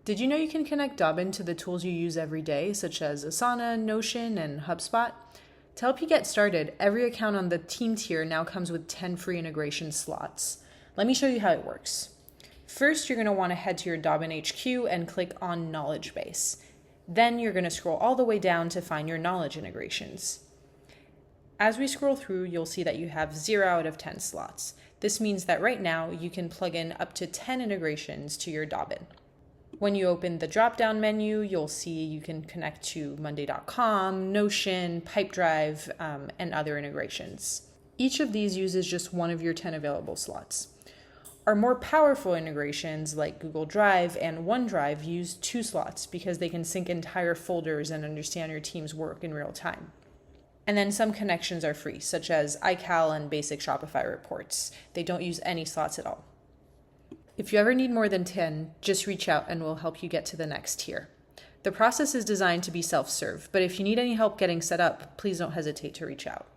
Did you know you can connect Dobbin to the tools you use every day, such as Asana, Notion, and HubSpot? To help you get started, every account on the team tier now comes with 10 free integration slots. Let me show you how it works. First, you're going to want to head to your Dobbin HQ and click on Knowledge Base. Then you're going to scroll all the way down to find your knowledge integrations. As we scroll through, you'll see that you have 0 out of 10 slots. This means that right now you can plug in up to 10 integrations to your Dobbin. When you open the drop-down menu, you'll see you can connect to Monday.com, Notion, Pipedrive, and other integrations. Each of these uses just one of your 10 available slots. Our more powerful integrations like Google Drive and OneDrive use 2 slots because they can sync entire folders and understand your team's work in real time. And then some connections are free, such as iCal and basic Shopify reports. They don't use any slots at all. If you ever need more than 10, just reach out and we'll help you get to the next tier. The process is designed to be self-serve, but if you need any help getting set up, please don't hesitate to reach out.